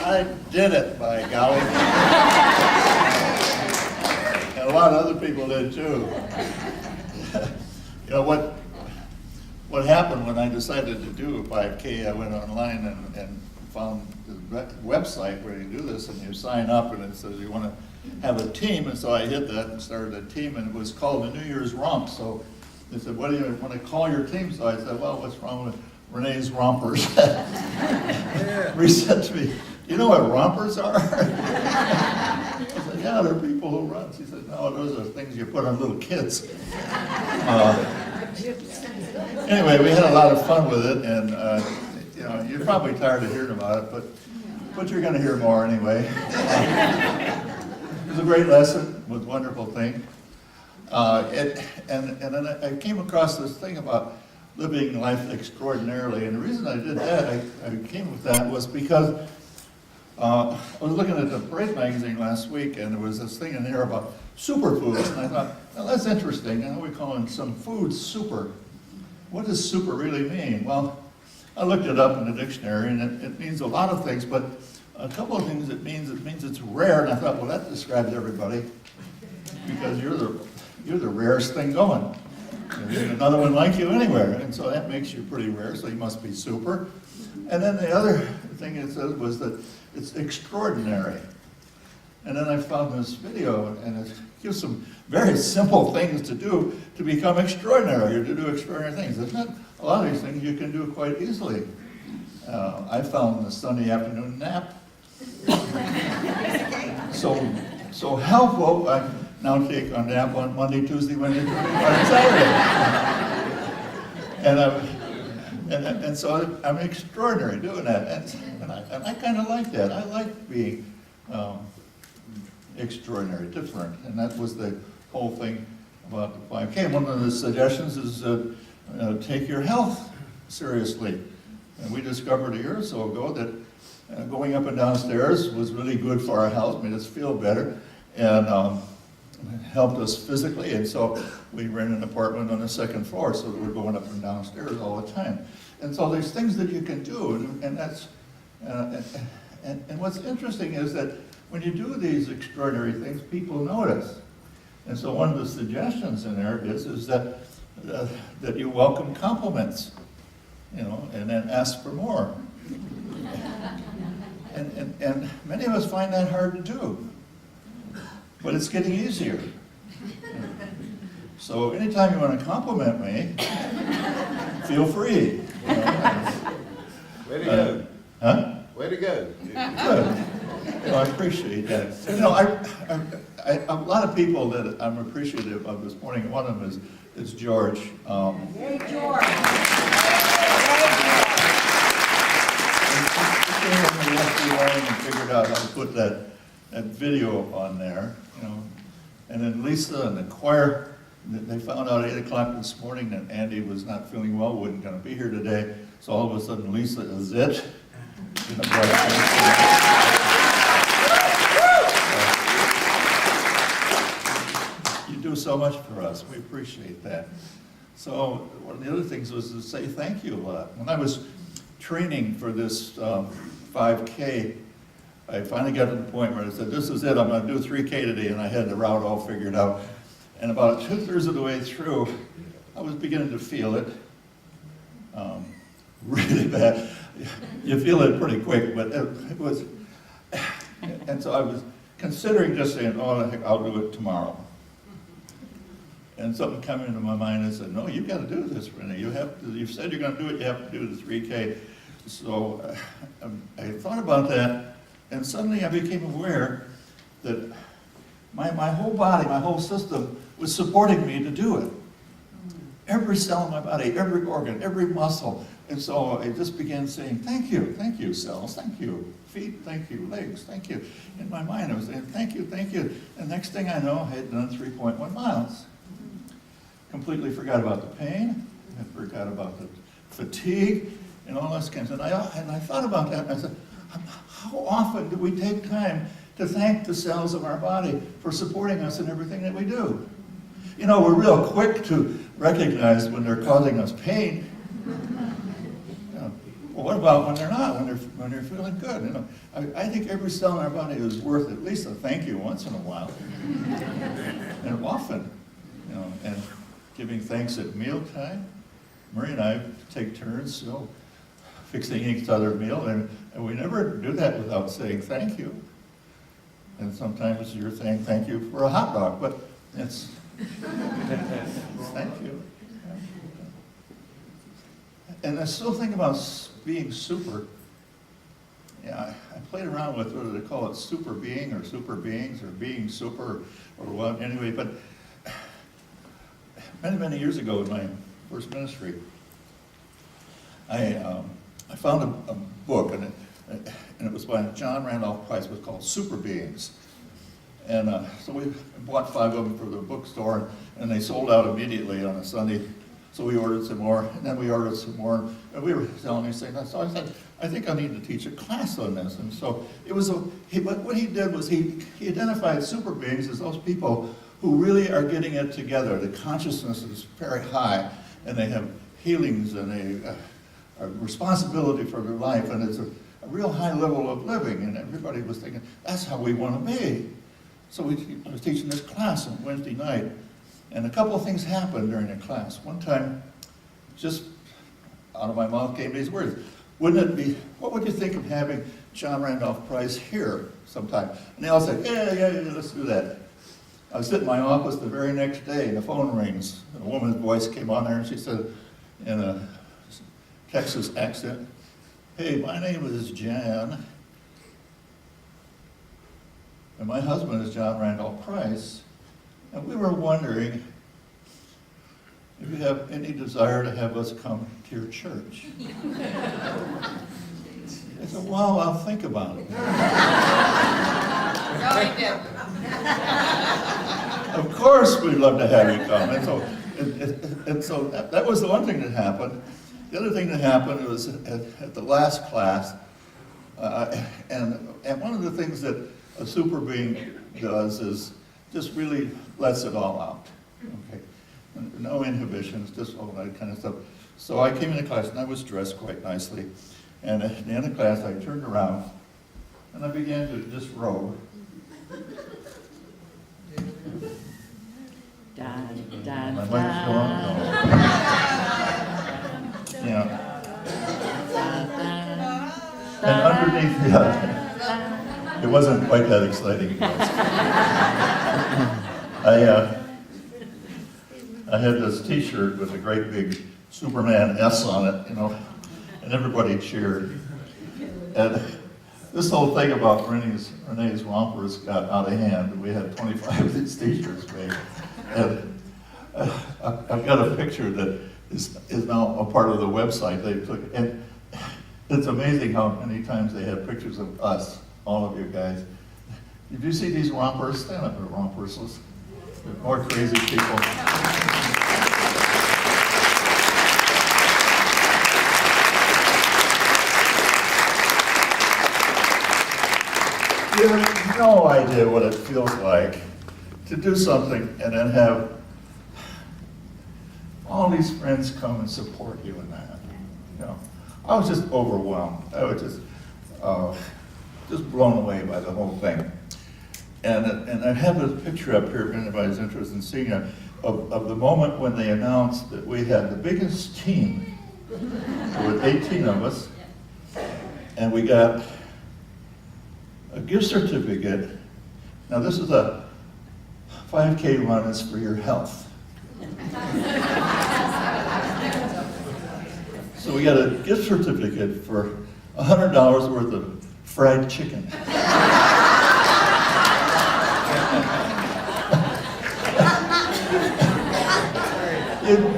I did it, by golly. And a lot of other people did too. You know, what happened when I decided to do a 5K, I went online and found the website where you do this, and you sign up and it says you want to have a team, and so I hit that and started a team, and it was called the New Year's Romp. So they said, what do you want to call your team? So I said, well, what's wrong with Renee's Rompers? He said to me, you know what rompers are? I said, yeah, they're people who run. She said, no, those are things you put on little kids. Anyway, we had a lot of fun with it, and you know, you're probably tired of hearing about it, but you're going to hear more anyway. It was a great lesson, it was a wonderful thing. And then I came across this thing about living life extraordinarily, and the reason I did that, I came with that, was because I was looking at the Parade magazine last week, and there was this thing in there about superfoods, and I thought, well, that's interesting. I know we're calling some foods super. What does super really mean? Well, I looked it up in the dictionary, and it means a lot of things, but a couple of things it means it's rare, and I thought, well, that describes everybody, because you're the rarest thing going. There's another one like you anywhere, and so that makes you pretty rare, so you must be super. And then the other thing it said was that it's extraordinary. And then I found this video, and it gives some very simple things to do to become extraordinary, or to do extraordinary things. Isn't it? A lot of these things you can do quite easily. I found the Sunday afternoon nap so helpful. I now take a nap on Monday, Tuesday, Wednesday, Thursday, Friday, Saturday. And so I'm extraordinary doing that. And I kind of like that. I like being extraordinary, different. And that was the whole thing about the 5K. One of the suggestions is take your health seriously. And we discovered a year or so ago that going up and down stairs was really good for our health, made us feel better, and helped us physically. And so we rent an apartment on the second floor, so that we're going up and down stairs all the time. And so there's things that you can do, and that's and what's interesting is that when you do these extraordinary things, people notice. And so one of the suggestions in there is that you welcome compliments, you know, and then ask for more. And many of us find that hard to do, but it's getting easier. So anytime you want to compliment me, feel free. You know? Way to go. Huh? Way to go. Good. You know, I appreciate that. You know, a lot of people that I'm appreciative of this morning. One of them is George. Hey, George. And figured out how to put that video on there, you know. And then Lisa and the choir, they found out at 8 o'clock this morning that Andy was not feeling well, wasn't going to be here today. So all of a sudden, Lisa is it. You do so much for us. We appreciate that. So one of the other things was to say thank you a lot. When I was training for this 5K, I finally got to the point where I said, this is it, I'm going to do 3K today, and I had the route all figured out. And about 2/3 of the way through, I was beginning to feel it really bad. You feel it pretty quick, but it was, and so I was considering just saying, oh, I'll do it tomorrow. And something came into my mind and said, no, you've got to do this, Rene. You've said you're going to do it, you have to do the 3K. So I thought about that, and suddenly I became aware that my whole body, my whole system was supporting me to do it. Every cell in my body, every organ, every muscle. And so I just began saying, thank you, cells, thank you, feet, thank you, legs, thank you. In my mind I was saying, thank you. And next thing I know, I had done 3.1 miles. Completely forgot about the pain, I forgot about the fatigue, and all those kinds. And I thought about that, and I said, how often do we take time to thank the cells of our body for supporting us in everything that we do? You know, we're real quick to recognize when they're causing us pain. You know, well, what about when they're not, when they're feeling good? You know, I think every cell in our body is worth at least a thank you once in a while, and often, you know, and giving thanks at mealtime. Marie and I take turns, you know, fixing each other's meal, and we never do that without saying thank you. And sometimes you're saying thank you for a hot dog, but it's thank you. And I still think about being super. Yeah, I played around with whether they call it super being or super beings or being super or what. Anyway, but many years ago in my first ministry, I found a book, and it was by John Randolph Price. It was called Super Beings. And so we bought 5 of them for the bookstore, and they sold out immediately on a Sunday. So we ordered some more, and then we ordered some more, and we were selling these things. So I said, I think I need to teach a class on this. And so it was what he did was he identified super beings as those people who really are getting it together. The consciousness is very high, and they have healings, and a responsibility for their life, and it's a real high level of living. And everybody was thinking, that's how we want to be. So I was teaching this class on Wednesday night, and a couple of things happened during the class. One time, just out of my mouth came these words. What would you think of having John Randolph Price here sometime? And they all said, yeah, let's do that. I was sitting in my office the very next day, and the phone rings. And a woman's voice came on there, and she said, in a Texas accent, hey, my name is Jan, and my husband is John Randolph Price, and we were wondering if you have any desire to have us come to your church. I said, well, I'll think about it. No, he didn't. Of course we'd love to have you come. And so that was the one thing that happened. The other thing that happened was at the last class, and one of the things that a super being does is just really lets it all out. Okay, no inhibitions, just all that kind of stuff. So I came into class and I was dressed quite nicely, and at the end of class I turned around and I began to just row. My mic's going on. Yeah. And underneath, yeah, it wasn't quite that exciting. I had this T-shirt with a great big Superman S on it, you know, and everybody cheered. And this whole thing about Rene's rompers got out of hand. We had 25 of these T-shirts made. And I've got a picture that is now a part of the website they took. And it's amazing how many times they have pictures of us, all of you guys. Did you see these rompers? Stand up at rompers. More crazy people. You have no idea what it feels like to do something and then have all these friends come and support you in that. You know, I was just overwhelmed. I was just blown away by the whole thing. And I have this picture up here if anybody's interested in seeing it, of the moment when they announced that we had the biggest team. There were 18 of us, and we got a gift certificate. Now this is a 5K run is for your health. So we got a gift certificate for $100 worth of fried chicken.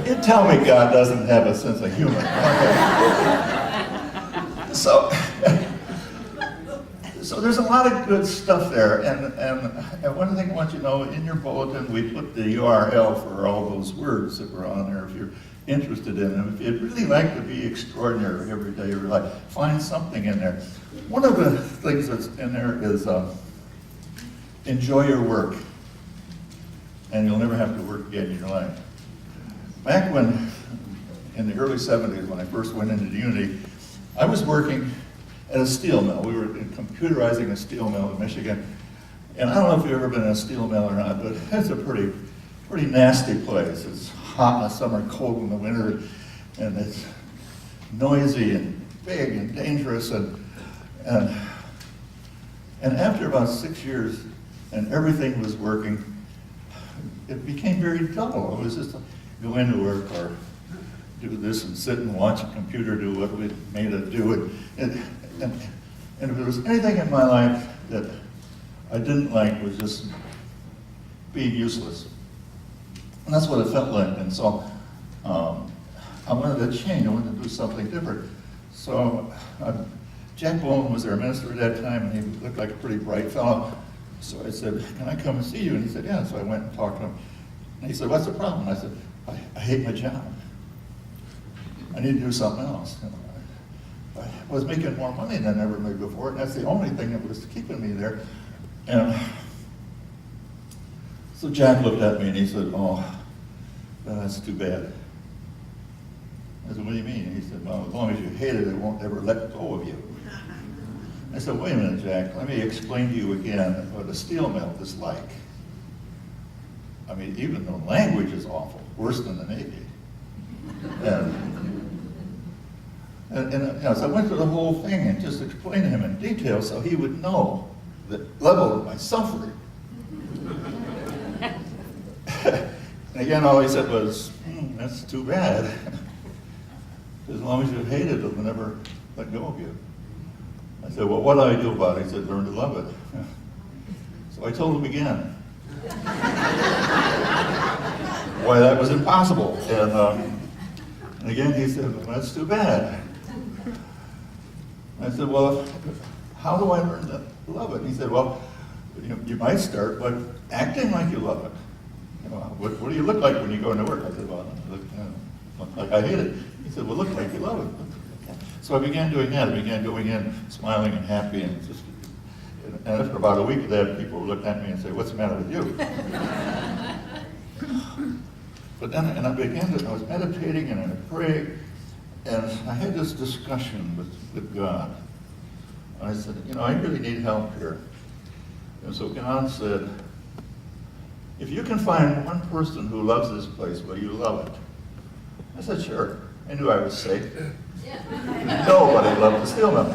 You tell me God doesn't have a sense of humor. Okay. So there's a lot of good stuff there, and one thing I want you to know, in your bulletin we put the URL for all those words that were on there if you're interested in them. If you'd really like to be extraordinary every day of your life, find something in there. One of the things that's in there is enjoy your work, and you'll never have to work again in your life. Back when, in the early 70s, when I first went into the Unity, I was working at a steel mill. We were computerizing a steel mill in Michigan. And I don't know if you've ever been in a steel mill or not, but it's a pretty nasty place. It's hot in the summer, cold in the winter, and it's noisy and big and dangerous. And after about 6 years, and everything was working, it became very dull. It was just go into work or do this and sit and watch a computer do what we made it do. And if there was anything in my life that I didn't like, was just being useless. And that's what it felt like. And so I wanted to change. I wanted to do something different. So Jack Bowman was our minister at that time, and he looked like a pretty bright fellow. So I said, can I come and see you? And he said, yeah. So I went and talked to him. And he said, what's the problem? And I said, I hate my job. I need to do something else. I was making more money than I ever made before, and that's the only thing that was keeping me there. And so Jack looked at me and he said, oh, that's too bad. I said, what do you mean? And he said, well, as long as you hate it, it won't ever let go of you. I said, wait a minute, Jack, let me explain to you again what a steel mill is like. I mean, even the language is awful, worse than the Navy. And so I went through the whole thing and just explained to him in detail so he would know the level of my suffering. And again, all he said was, that's too bad. As long as you hate it, it'll never let go of you. I said, well, what do I do about it? He said, learn to love it. So I told him again why that was impossible. And again, he said, well, that's too bad. I said, well, how do I learn to love it? And he said, well, you might start by acting like you love it. What do you look like when you go into work? I said, well, I look like I hate it. He said, well, look like you love it. So I began doing that. I began going in, smiling and happy, and after about a week of that, people would look at me and say, what's the matter with you? But then, I was meditating and I prayed, and I had this discussion with God. I said, I really need help here. And so God said, if you can find one person who loves this place, will you love it? I said, sure. I knew I was safe. Nobody loved the steel mill.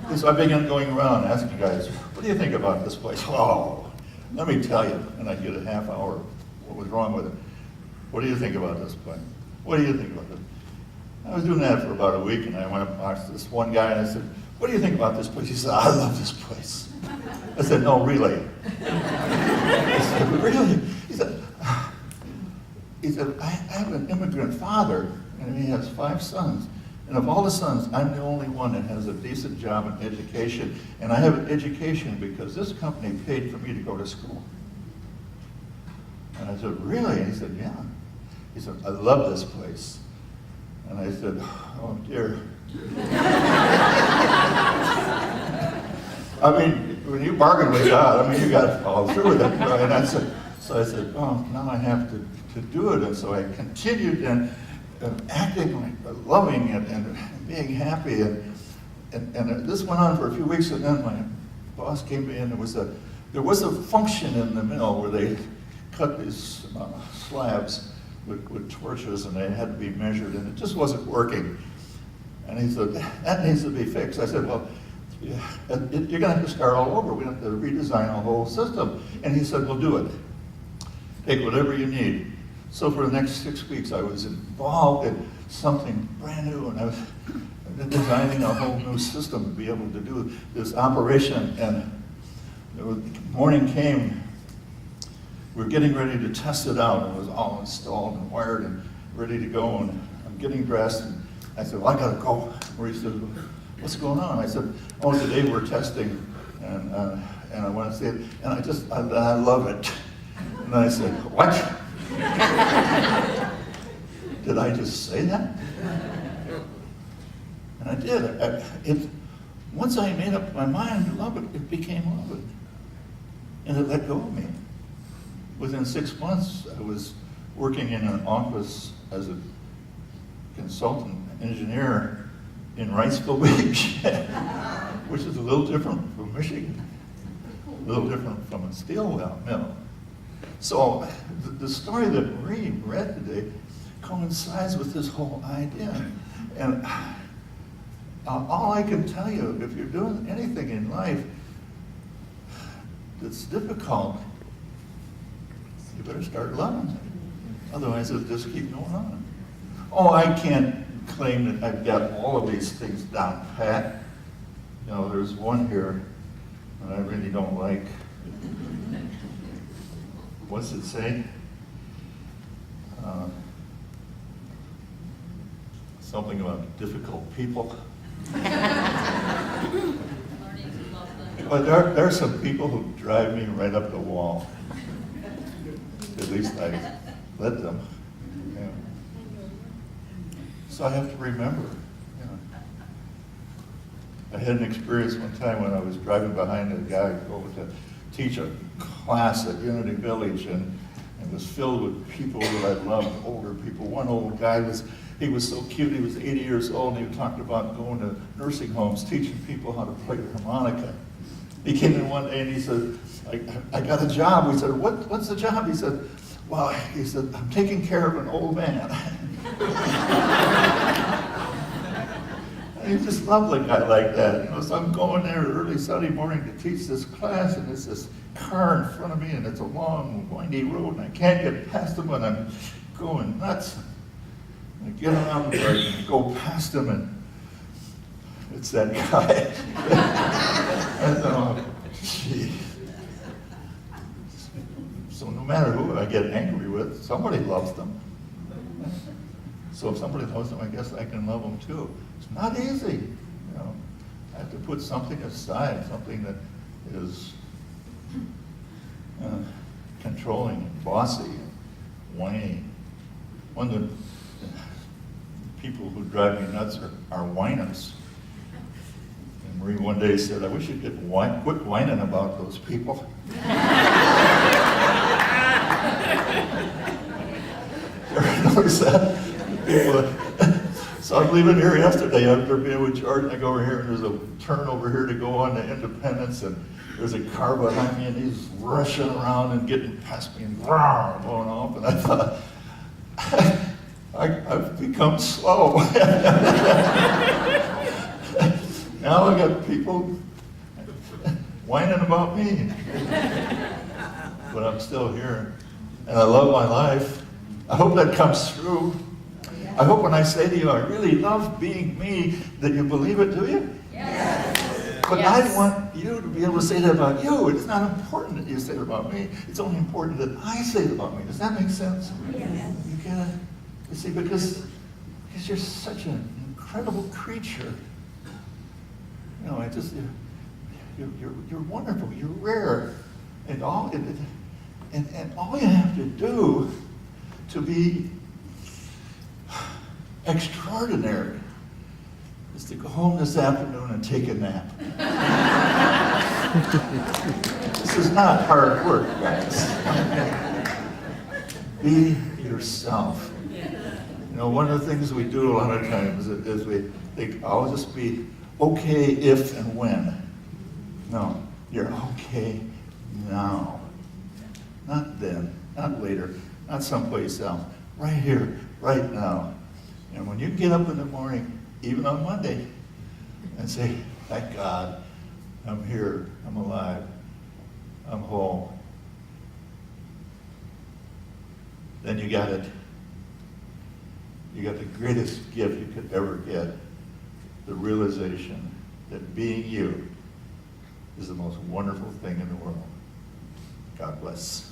And so I began going around asking guys, what do you think about this place? Oh, let me tell you. And I'd get a half hour, what was wrong with it? What do you think about this place? What do you think about it? I was doing that for about a week, and I went up and talked to this one guy, and I said, what do you think about this place? He said, I love this place. I said, no, really. I said, really? He said, I have an immigrant father, and he has 5 sons. And of all the sons, I'm the only one that has a decent job and education. And I have an education because this company paid for me to go to school. And I said, really? And he said, yeah. He said, I love this place. And I said, oh dear. I mean, when you bargain with God, you got to follow through with it. Right? And I said, oh, now I have to do it. And so I continued and acting like loving it and being happy. And this went on for a few weeks, and then my boss came in. There was a function in the mill where they cut these slabs with torches, and they had to be measured, and it just wasn't working. And he said, that needs to be fixed. I said, well, you're going to have to start all over. We have to redesign the whole system. And he said, well, do it. Take whatever you need. So for the next 6 weeks, I was involved in something brand new, and I was designing a whole new system to be able to do this operation. And the morning came, we were getting ready to test it out. It was all installed and wired and ready to go, and I'm getting dressed, and I said, well, I gotta go. Where he said, what's going on? I said, oh, today we're testing, and I want to say it, and I love it. And I said, what? Did I just say that? And I did. Once I made up my mind to love it, it became love it. And it let go of me. Within 6 months, I was working in an office as a consultant engineer in Wrightsville Beach, which is a little different from Michigan, a little different from a steel well mill. So the story that Marie read today coincides with this whole idea. And all I can tell you, if you're doing anything in life that's difficult, you better start loving it. Otherwise, it'll just keep going on. Oh, I can't claim that I've got all of these things down pat. You know, there's one here that I really don't like. What's it say? Something about difficult people. But there are some people who drive me right up the wall. At least I let them. Yeah. So I have to remember. You know. I had an experience one time when I was driving behind a guy going to teach a class at Unity Village, and it was filled with people that I loved, older people. One old guy he was so cute, he was 80 years old, and he talked about going to nursing homes, teaching people how to play the harmonica. He came in one day and he said, I got a job. We said, what's the job? He said, well, I'm taking care of an old man. And he just loved a guy like that. You know, so I'm going there early Sunday morning to teach this class, and there's this car in front of me, and it's a long, windy road, and I can't get past him, and I'm going nuts. I get around the bike and go past him, and it's that guy. I thought, gee. So no matter who I get angry with, somebody loves them. So if somebody loves them, I guess I can love them too. It's not easy. You know, I have to put something aside, something that is controlling and bossy and whiny. One of the people who drive me nuts are whiners. And Marie one day said, I wish you'd quit whining about those people. Notice that? So I'm leaving here yesterday after being with Jordan. I go over here and there's a turn over here to go on to Independence, and there's a car behind me and he's rushing around and getting past me and going off. And I thought, I've become slow. Now I got people whining about me. But I'm still here. And I love my life. I hope that comes through. I hope when I say to you, I really love being me, that you believe it, do you? Yes. But yes. I want you to be able to say that about you. It's not important that you say it about me. It's only important that I say it about me. Does that make sense? Yes. You get it? You see, because you're such an incredible creature. You know, you're wonderful. You're rare, and all you have to do to be extraordinary is to go home this afternoon and take a nap. This is not hard work, guys. Be yourself. You know, one of the things we do a lot of times is we think, I'll just be okay if and when. No, you're okay now. Not then, not later, not someplace else. Right here, right now. And when you get up in the morning, even on Monday, and say, thank God, I'm here, I'm alive, I'm whole, then you got it. You got the greatest gift you could ever get, the realization that being you is the most wonderful thing in the world. God bless.